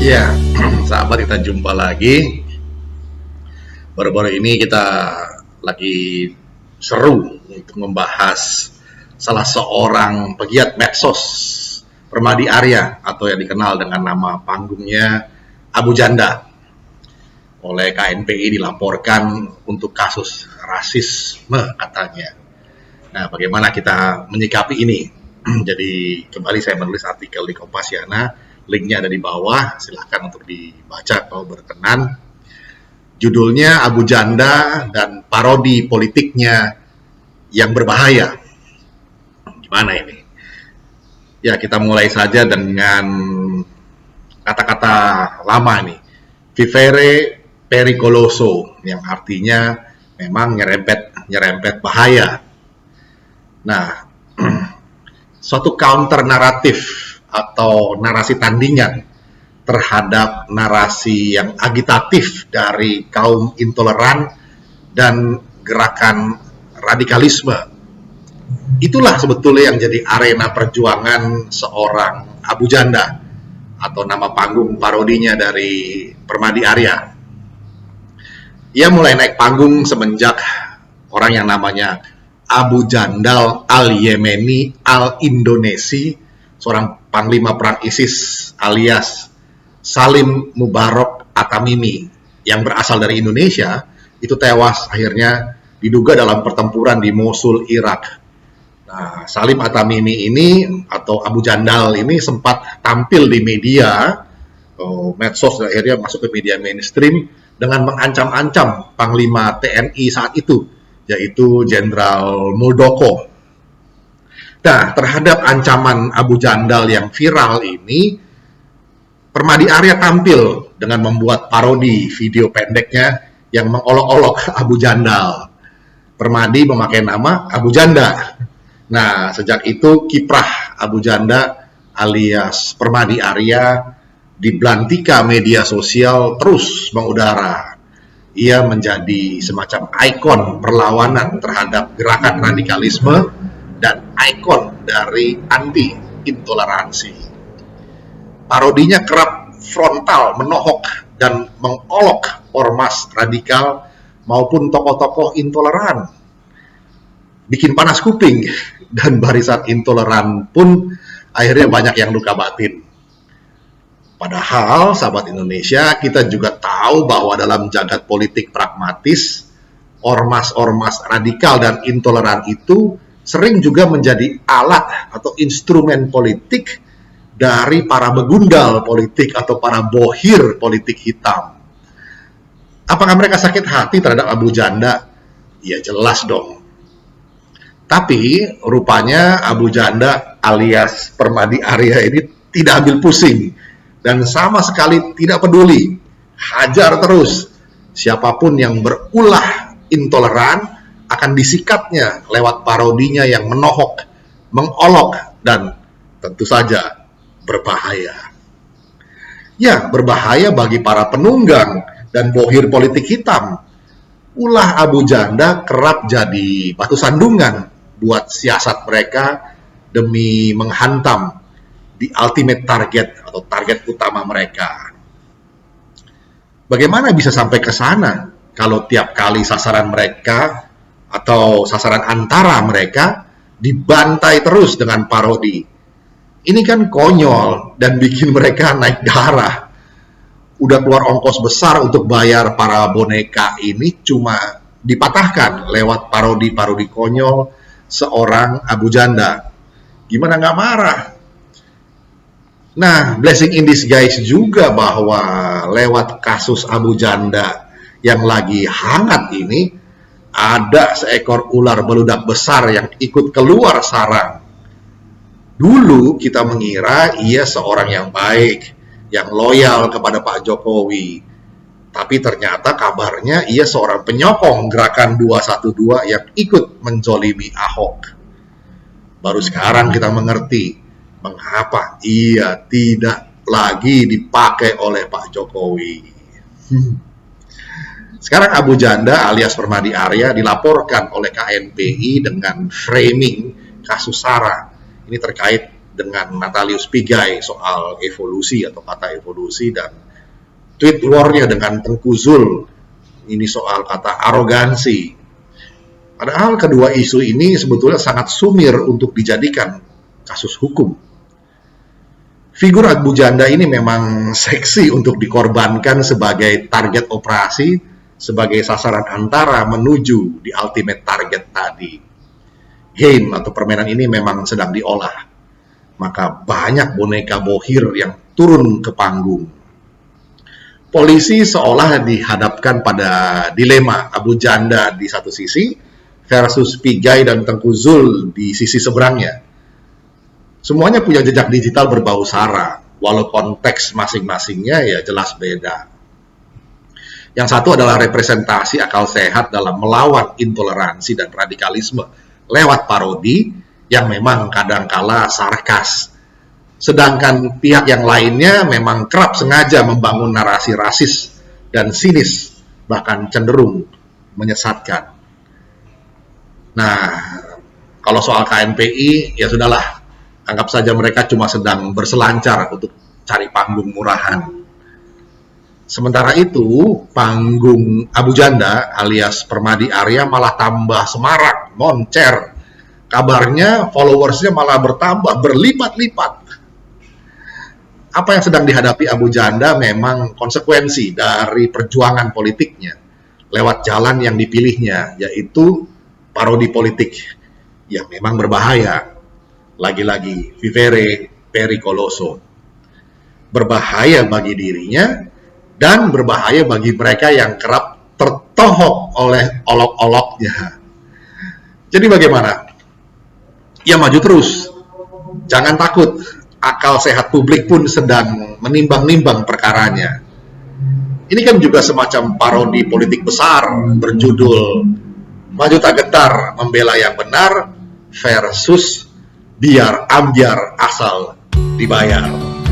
Iya, sahabat, kita jumpa lagi. Baru-baru ini kita lagi seru untuk membahas salah seorang pegiat medsos, Permadi Arya, atau yang dikenal dengan nama panggungnya Abu Janda. Oleh KNPI dilaporkan untuk kasus rasisme katanya. Nah, bagaimana kita menyikapi ini? Jadi kembali saya menulis artikel di Kompasiana. Linknya ada di bawah, silahkan untuk dibaca kalau berkenan. Judulnya Abu Janda dan parodi politiknya yang berbahaya. Gimana ini? Ya, kita mulai saja dengan kata-kata lama nih. Vivere pericoloso, yang artinya memang nyerempet bahaya. Nah, suatu counter naratif atau narasi tandingan terhadap narasi yang agitatif dari kaum intoleran dan gerakan radikalisme. Itulah sebetulnya yang jadi arena perjuangan seorang Abu Janda, atau nama panggung parodinya dari Permadi Arya. Ia mulai naik panggung semenjak orang yang namanya Abu Jandal al-Yemeni al-Indonesi, seorang panglima perang ISIS alias Salim Mubarak Atamimi yang berasal dari Indonesia, itu tewas akhirnya diduga dalam pertempuran di Mosul, Irak. Nah, Salim Atamimi ini atau Abu Jandal ini sempat tampil di media medsos dan akhirnya masuk ke media mainstream dengan mengancam-ancam Panglima TNI saat itu, yaitu Jenderal Muldoko. Nah, terhadap ancaman Abu Jandal yang viral ini, Permadi Arya tampil dengan membuat parodi video pendeknya yang mengolok-olok Abu Jandal. Permadi memakai nama Abu Janda. Nah, sejak itu kiprah Abu Janda alias Permadi Arya di belantika media sosial terus mengudara. Ia menjadi semacam ikon perlawanan terhadap gerakan radikalisme dan ikon dari anti-intoleransi. Parodinya kerap frontal menohok dan mengolok ormas radikal maupun tokoh-tokoh intoleran. Bikin panas kuping, dan barisan intoleran pun akhirnya banyak yang luka batin. Padahal, sahabat Indonesia, kita juga tahu bahwa dalam jagat politik pragmatis, ormas-ormas radikal dan intoleran itu sering juga menjadi alat atau instrumen politik dari para begundal politik atau para bohir politik hitam. Apakah mereka sakit hati terhadap Abu Janda? Ya jelas dong. Tapi rupanya Abu Janda alias Permadi Arya ini tidak ambil pusing dan sama sekali tidak peduli. Hajar terus. Siapapun yang berulah intoleran akan disikatnya lewat parodinya yang menohok, mengolok, dan tentu saja berbahaya. Ya, berbahaya bagi para penunggang dan bohir politik hitam. Ulah Abu Janda kerap jadi batu sandungan buat siasat mereka demi menghantam di ultimate target atau target utama mereka. Bagaimana bisa sampai ke sana kalau tiap kali sasaran mereka atau sasaran antara mereka dibantai terus dengan parodi? Ini kan konyol dan bikin mereka naik darah. Udah keluar ongkos besar untuk bayar para boneka ini cuma dipatahkan lewat parodi-parodi konyol seorang Abu Janda. Gimana nggak marah? Nah, blessing in disguise juga bahwa lewat kasus Abu Janda yang lagi hangat ini, ada seekor ular beludak besar yang ikut keluar sarang. Dulu kita mengira ia seorang yang baik, yang loyal kepada Pak Jokowi. Tapi ternyata kabarnya ia seorang penyokong gerakan 212 yang ikut menzolimi Ahok. Baru sekarang kita mengerti mengapa ia tidak lagi dipakai oleh Pak Jokowi. Sekarang Abu Janda alias Permadi Arya dilaporkan oleh KNPI dengan framing kasus SARA. Ini terkait dengan Natalius Pigai soal evolusi atau kata evolusi, dan tweet war-nya dengan Tengku Zul ini soal kata arogansi. Padahal kedua isu ini sebetulnya sangat sumir untuk dijadikan kasus hukum. Figur Abu Janda ini memang seksi untuk dikorbankan sebagai target operasi, sebagai sasaran antara menuju di ultimate target tadi. Game atau permainan ini memang sedang diolah. Maka banyak boneka bohir yang turun ke panggung. Polisi seolah dihadapkan pada dilema Abu Janda di satu sisi versus Pigai dan Tengku Zul di sisi seberangnya. Semuanya punya jejak digital berbau sara, walau konteks masing-masingnya ya jelas beda. Yang satu adalah representasi akal sehat dalam melawan intoleransi dan radikalisme lewat parodi yang memang kadangkala sarkas. Sedangkan pihak yang lainnya memang kerap sengaja membangun narasi rasis dan sinis, bahkan cenderung menyesatkan. Nah, kalau soal KNPI, ya sudahlah, anggap saja mereka cuma sedang berselancar untuk cari panggung murahan. Sementara itu, panggung Abu Janda alias Permadi Arya malah tambah semarak, moncer. Kabarnya followersnya malah bertambah berlipat-lipat. Apa yang sedang dihadapi Abu Janda memang konsekuensi dari perjuangan politiknya lewat jalan yang dipilihnya, yaitu parodi politik yang memang berbahaya. Lagi-lagi vivere pericoloso. Berbahaya bagi dirinya dan berbahaya bagi mereka yang kerap tertohok oleh olok-oloknya. Jadi bagaimana? Ya maju terus, jangan takut, akal sehat publik pun sedang menimbang-nimbang perkaranya. Ini kan juga semacam parodi politik besar berjudul Maju Tak Gentar Membela Yang Benar versus Biar Ambiar Asal Dibayar.